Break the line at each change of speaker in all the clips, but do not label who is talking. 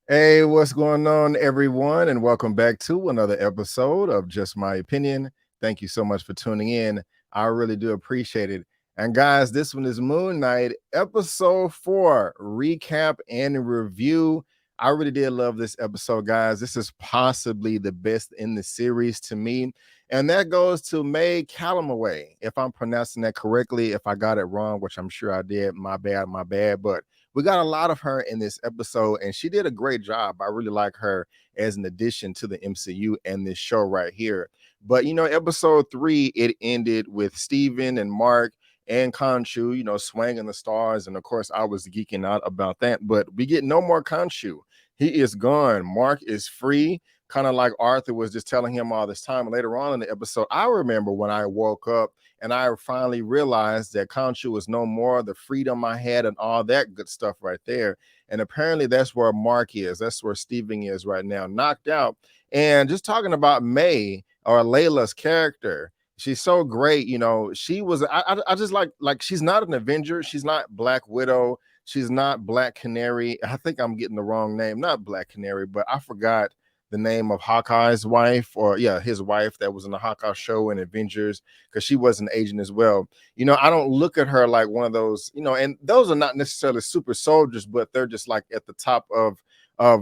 Hey, what's going on, everyone? And welcome back to another episode of Just My Opinion. Thank you so much for tuning in. I really do appreciate it. And guys, this one is Moon Knight, episode 4, recap and review. I really did love this episode, guys. This is possibly the best in the series to me. And that goes to May Calloway. If I'm pronouncing that correctly, if I got it wrong, which I'm sure I did, my bad, my bad. But we got a lot of her in this episode, and she did a great job. I really like her as an addition to the MCU and this show right here. But episode 3, it ended with Steven and Mark and Khonshu, swanging the stars. And of course, I was geeking out about that. But we get no more Khonshu. He is gone. Mark is free, kind of like Arthur was just telling him all this time. Later on in the episode, I remember when I woke up and I finally realized that Khonshu was no more, the freedom I had and all that good stuff right there. And apparently that's where Mark is. That's where Steven is right now, knocked out. And just talking about May or Layla's character, she's so great. She was, I just like she's not an Avenger. She's not Black Widow. She's not Black Canary. I think I'm getting the wrong name. Not Black Canary, but I forgot the name of Hawkeye's wife, or yeah, his wife that was in the Hawkeye show and Avengers, because she was an agent as well. I don't look at her like one of those, and those are not necessarily super soldiers, but they're just like at the top of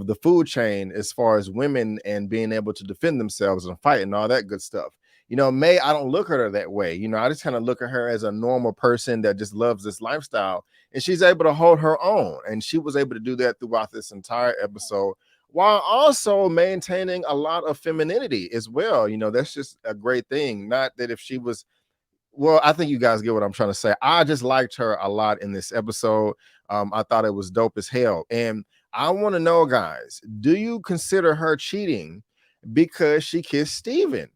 the food chain as far as women and being able to defend themselves and fight and all that good stuff. May, I don't look at her that way. I just kind of look at her as a normal person that just loves this lifestyle, and she's able to hold her own. And she was able to do that throughout this entire episode, while also maintaining a lot of femininity as well. That's just a great thing. Not that if she was, well, I think you guys get what I'm trying to say. I just liked her a lot in this episode. I thought it was dope as hell. And I want to know, guys, do you consider her cheating because she kissed Steven?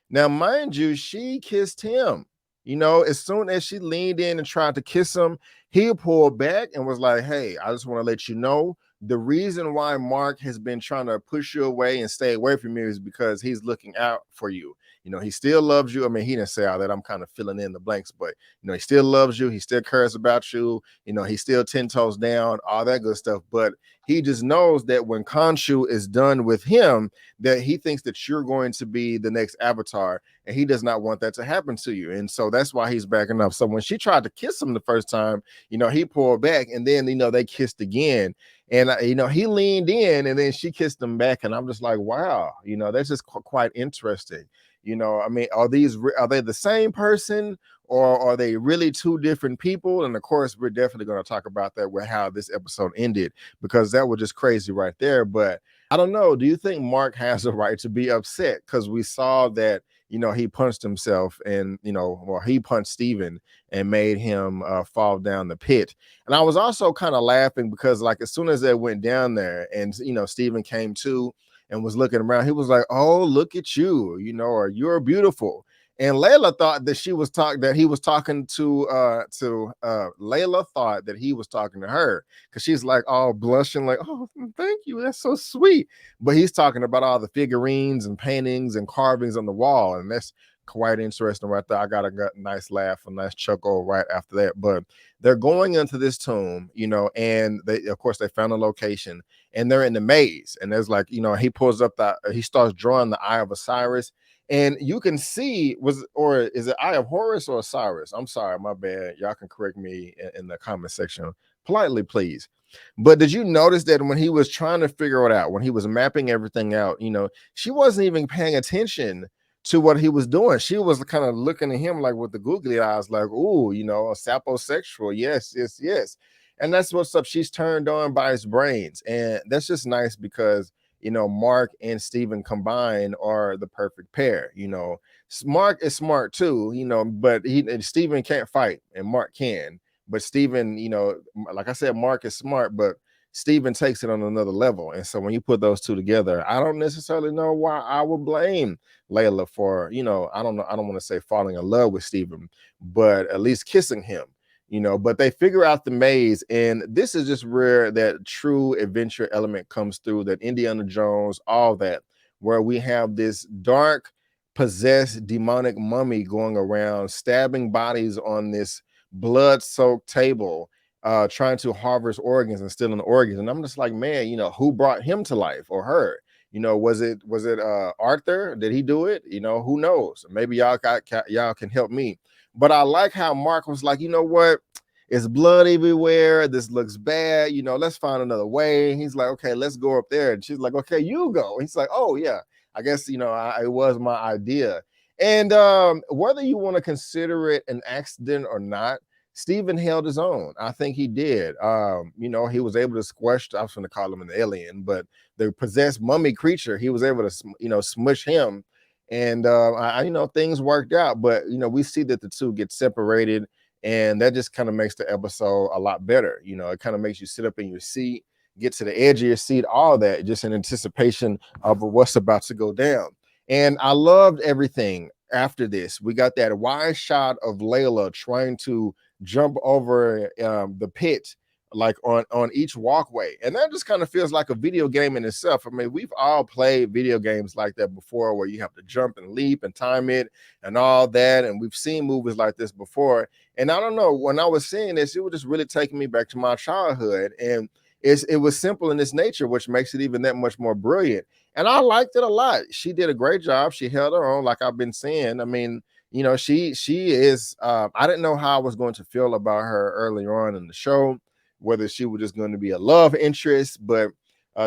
Now, mind you, she kissed him. As soon as she leaned in and tried to kiss him, he pulled back and was like, hey, I just want to let you know the reason why Mark has been trying to push you away and stay away from you is because he's looking out for you. He still loves you. I mean, he didn't say all that. I'm kind of filling in the blanks, but he still loves you. He still cares about you. He's still 10 toes down, all that good stuff. But he just knows that when Khonshu is done with him, that he thinks that you're going to be the next Avatar, and he does not want that to happen to you. And so that's why he's backing up. So when she tried to kiss him the first time, he pulled back, and then they kissed again. And he leaned in, and then she kissed him back, and I'm just like, wow, that's just quite interesting. I mean, are they the same person, or are they really two different people? And of course, we're definitely going to talk about that with how this episode ended, because that was just crazy right there. But I don't know. Do you think Mark has a right to be upset? Because we saw that he punched himself, and well, he punched Steven and made him fall down the pit. And I was also kind of laughing because, like, as soon as they went down there and Steven came to and was looking around, he was like, oh, look at you, or you're beautiful. And Layla thought that he was talking to Layla thought that he was talking to her, because she's like all blushing, like, oh, thank you, that's so sweet. But he's talking about all the figurines and paintings and carvings on the wall, and that's quite interesting right there. I got a nice laugh, a nice chuckle right after that. But they're going into this tomb, and they, of course, they found a location, and they're in the maze. And there's like, he pulls up he starts drawing the Eye of Osiris, and you can see, or is it Eye of Horus or Osiris? I'm sorry, my bad. Y'all can correct me in the comment section politely, please. But did you notice that when he was trying to figure it out, when he was mapping everything out, she wasn't even paying attention to what he was doing. She was kind of looking at him like with the googly eyes, like, ooh, a saposexual. Yes, yes, yes. And that's what's up. She's turned on by his brains. And that's just nice because, Mark and Steven combined are the perfect pair. Mark is smart too, but Steven can't fight and Mark can. But Steven, like I said, Mark is smart, but Steven takes it on another level. And so when you put those two together, I don't necessarily know why I would blame Layla for, I don't know, I don't want to say falling in love with Steven, but at least kissing him. But they figure out the maze, and this is just where that true adventure element comes through, that Indiana Jones, all that, where we have this dark, possessed, demonic mummy going around stabbing bodies on this blood-soaked table. trying to harvest organs and stealing organs. And I'm just like, man, who brought him to life or her? Was it Arthur? Did he do it? Who knows? Maybe y'all can help me. But I like how Mark was like, you know what? It's blood everywhere. This looks bad. Let's find another way. He's like, okay, let's go up there. And she's like, okay, you go. He's like, oh yeah, I guess it was my idea. And whether you want to consider it an accident or not, Stephen held his own. I think he did. He was able to squash. I was going to call him an alien, but the possessed mummy creature, he was able to, smush him. And things worked out. But we see that the two get separated, and that just kind of makes the episode a lot better. It kind of makes you sit up in your seat, get to the edge of your seat, all that, just in anticipation of what's about to go down. And I loved everything after this. We got that wide shot of Layla trying to jump over the pit, like on each walkway, and that just kind of feels like a video game in itself. I mean, we've all played video games like that before, where you have to jump and leap and time it and all that, and we've seen movies like this before. And I don't know, when I was seeing this, it was just really taking me back to my childhood, and it was simple in its nature, which makes it even that much more brilliant. And I liked it a lot. She did a great job. She held her own, like I've been saying. I mean, she is I didn't know how I was going to feel about her earlier on in the show, whether she was just going to be a love interest, but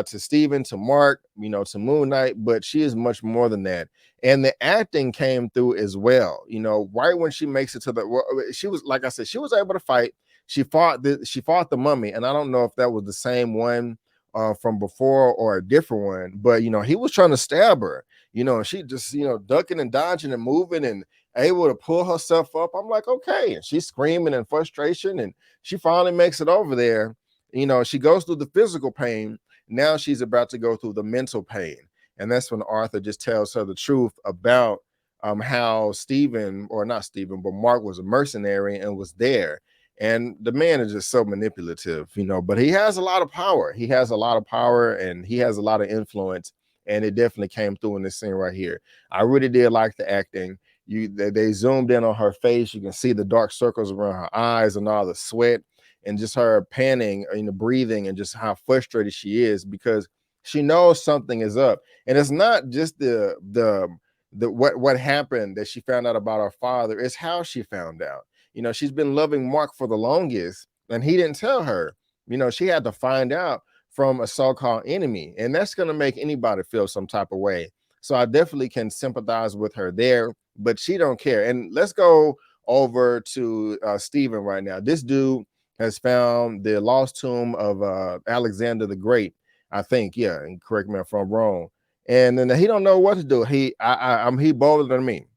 to Steven, to Mark, to Moon Knight, but she is much more than that. And the acting came through as well. Right when she makes it to she was, like I said, she was able to fight. She fought the mummy, and I don't know if that was the same one from before or a different one, but he was trying to stab her, and she just ducking and dodging and moving and able to pull herself up. I'm like, okay. And she's screaming in frustration, and she finally makes it over there. She goes through the physical pain. Now she's about to go through the mental pain. And that's when Arthur just tells her the truth about how but Mark was a mercenary and was there. And the man is just so manipulative, but he has a lot of power. He has a lot of power, and he has a lot of influence. And it definitely came through in this scene right here. I really did like the acting. They zoomed in on her face. You can see the dark circles around her eyes and all the sweat, and just her panting, breathing, and just how frustrated she is, because she knows something is up. And it's not just the what happened that she found out about her father. It's how she found out. She's been loving Mark for the longest, and he didn't tell her. She had to find out from a so-called enemy, and that's going to make anybody feel some type of way. So I definitely can sympathize with her there, but she don't care. And let's go over to Stephen right now. This dude has found the lost tomb of Alexander the Great, I think. Yeah, and correct me if I'm wrong. And then he don't know what to do. He bolder than me.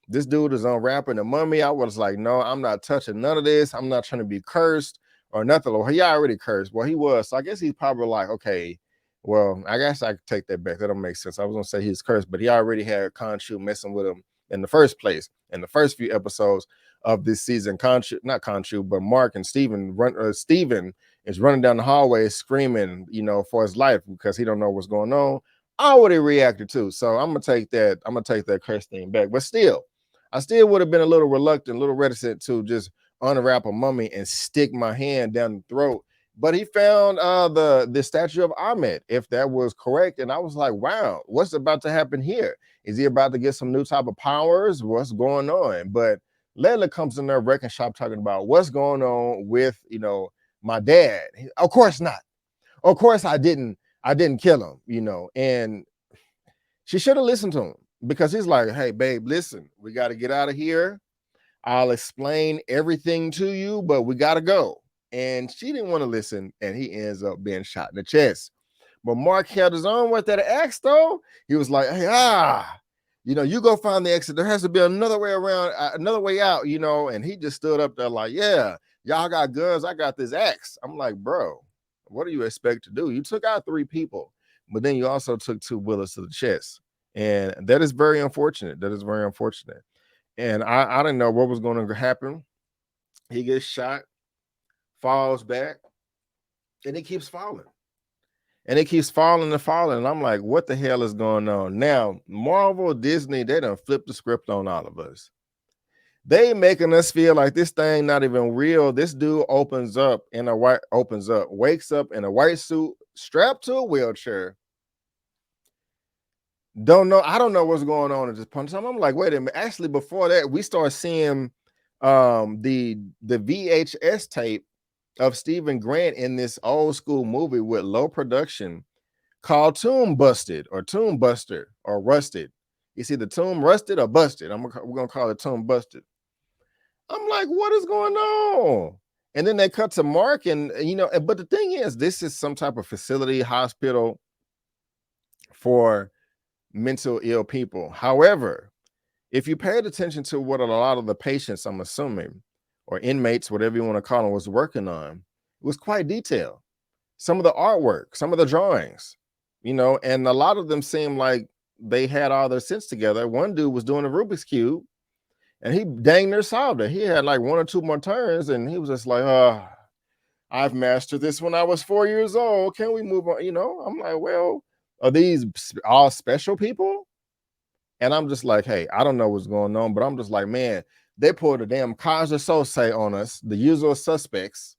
This dude is unwrapping the mummy. I was like, no, I'm not touching none of this. I'm not trying to be cursed or nothing. Well, he already cursed. Well, he was. So I guess he's probably like, okay, well, I guess I could take that back. That don't make sense. I was gonna say he's cursed, but he already had Cantu messing with him in the first place. In the first few episodes of this season, not Cantu, but Mark and Steven is running down the hallway screaming, for his life, because he don't know what's going on. I would have reacted too. So I'm gonna take that curse thing back. But still, I still would have been a little reluctant, a little reticent to just unwrap a mummy and stick my hand down the throat. But he found the statue of Ahmed, if that was correct. And I was like, wow, what's about to happen here? Is he about to get some new type of powers? What's going on? But Layla comes in their wrecking shop talking about what's going on with, my dad. Of course not. Of course I didn't kill him, and she should have listened to him, because he's like, hey, babe, listen, we got to get out of here. I'll explain everything to you, but we got to go. And she didn't want to listen, and he ends up being shot in the chest. But Mark held his own with that axe, though. He was like, hey, you go find the exit. There has to be another way around, another way out, and he just stood up there like, yeah, y'all got guns. I got this axe. I'm like, bro, what do you expect to do? You took out 3 people, but then you also took 2 bullets to the chest. And that is very unfortunate. That is very unfortunate. And I didn't know what was going to happen. He gets shot, falls back, and he keeps falling. And it keeps falling and falling. And I'm like, what the hell is going on? Now, Marvel, Disney, they done flipped the script on all of us. They making us feel like this thing not even real. This dude wakes up in a white suit, strapped to a wheelchair. I don't know what's going on at this point in time. I'm like, wait a minute. Actually, before that, we start seeing the VHS tape of Stephen Grant in this old school movie with low production called Tomb Busted or Tomb Buster or Rusted. You see the Tomb Rusted or Busted. We're gonna call it Tomb Busted. I'm like, what is going on? And then they cut to Mark, and but the thing is, this is some type of facility, hospital for mental ill people. However, if you paid attention to what a lot of the patients, I'm assuming, or inmates, whatever you want to call them, was working on, it was quite detailed. Some of the artwork, some of the drawings, and a lot of them seemed like they had all their sense together. One dude was doing a Rubik's Cube, and he dang near solved it. He had like 1 or 2 more turns, and he was just like, I've mastered this when I was 4 years old. Can we move on? I'm like, well, are these all special people? And I'm just like, hey, I don't know what's going on, but I'm just like, man, they pulled a damn Kaiser Sose on us, the usual suspects.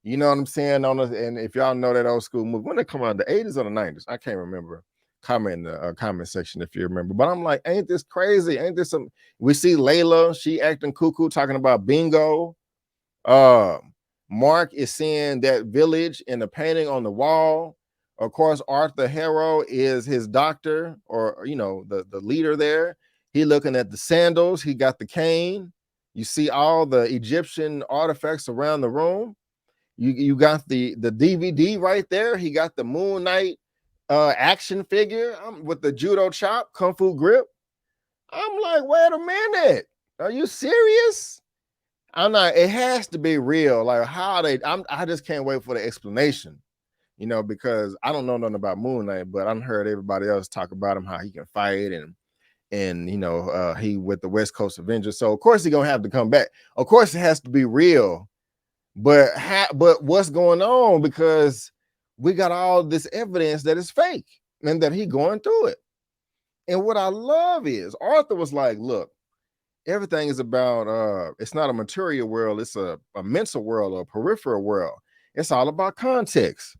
You know what I'm saying? On us. And if y'all know that old school movie, when they come out, the 80s or the 90s, I can't remember. Comment in the comment section if you remember. But I'm like, ain't this crazy? Ain't this some? We see Layla, she acting cuckoo, talking about bingo. Mark is seeing that village in the painting on the wall. Of course, Arthur Harrow is his doctor, or the leader there. He looking at the sandals. He got the cane. You see all the Egyptian artifacts around the room. You got the DVD right there. He got the Moon Knight action figure with the judo chop, kung fu grip. I'm like, wait a minute, are you serious? I'm not. It has to be real. Like how I just can't wait for the explanation. Because I don't know nothing about Moon Knight, but I've heard everybody else talk about him, how he can fight and he with the West Coast Avengers. So of course he's gonna have to come back. Of course it has to be real. But what's going on? Because we got all this evidence that it's fake and that he going through it. And what I love is Arthur was like, look, everything is about it's not a material world, it's a mental world or a peripheral world. It's all about context.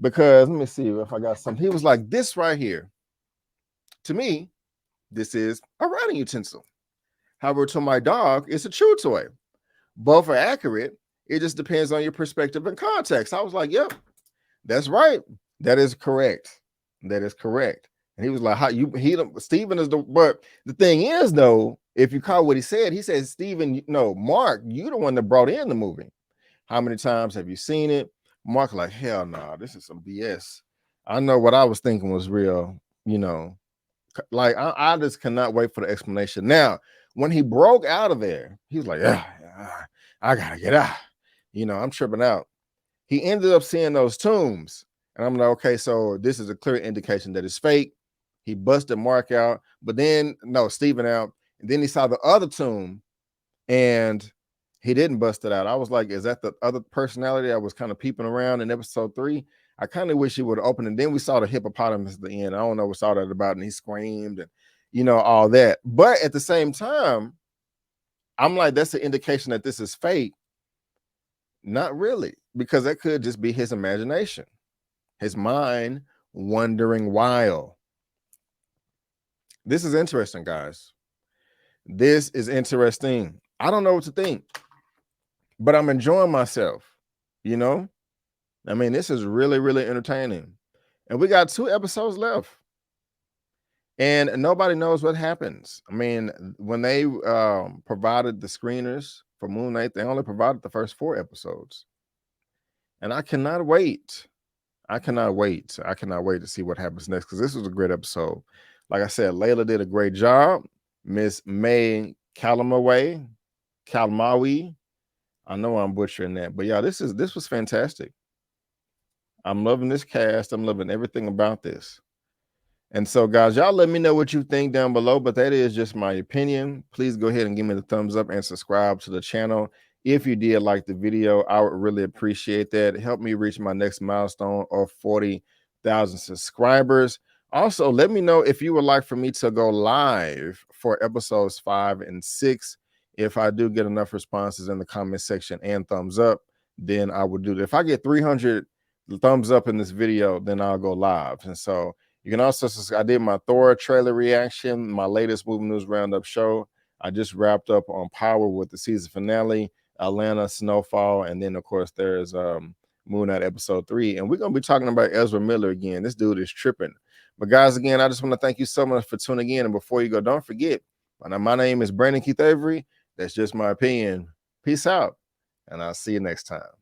Because let me see if I got something. He was like, this right here, to me, this is a writing utensil. However, to my dog, it's a chew toy. Both are accurate. It just depends on your perspective and context. I was like, yep, that's right. That is correct. That is correct. And he was like, Stephen is but the thing is, though, if you caught what he said, Stephen, Mark, you the one that brought in the movie. How many times have you seen it? Mark like, hell no, this is some BS. I know what I was thinking was real, like I just cannot wait for the explanation. Now, when he broke out of there, he was like, I gotta get out. I'm tripping out. He ended up seeing those tombs, and I'm like, okay, so this is a clear indication that it's fake. He busted Mark out, but then Stephen out, and then he saw the other tomb, and he didn't bust it out. I was like, is that the other personality I was kind of peeping around in episode 3? I kind of wish he would have opened, and then we saw the hippopotamus at the end. I don't know what's all that about, and he screamed and all that. But at the same time, I'm like, that's an indication that this is fake. Not really, because that could just be his imagination, his mind wandering wild. This is interesting, guys. This is interesting. I don't know what to think, but I'm enjoying myself. I mean, this is really, really entertaining. And we got 2 episodes left. And nobody knows what happens. I mean, when they provided the screeners for Moon Knight, they only provided the first 4 episodes. And I cannot wait. I cannot wait. I cannot wait to see what happens next, because this was a great episode. Like I said, Layla did a great job. Miss May Calamawy. I know I'm butchering that, but yeah, this was fantastic. I'm loving this cast. I'm loving everything about this. And so, guys, y'all let me know what you think down below, but that is just my opinion. Please go ahead and give me the thumbs up and subscribe to the channel. If you did like the video, I would really appreciate that. Help me reach my next milestone of 40,000 subscribers. Also, let me know if you would like for me to go live for episodes 5 and 6. If I do get enough responses in the comment section and thumbs up, then I would do that. If I get 300 thumbs up in this video, then I'll go live. And so you can also, I did my Thor trailer reaction, my latest Movie News Roundup show. I just wrapped up on Power with the season finale, Atlanta, Snowfall, and then of course there's Moon Knight episode 3. And we're gonna be talking about Ezra Miller again. This dude is tripping. But guys, again, I just want to thank you so much for tuning in. And before you go, don't forget, my name is Brandon Keith Avery. That's just my opinion. Peace out, and I'll see you next time.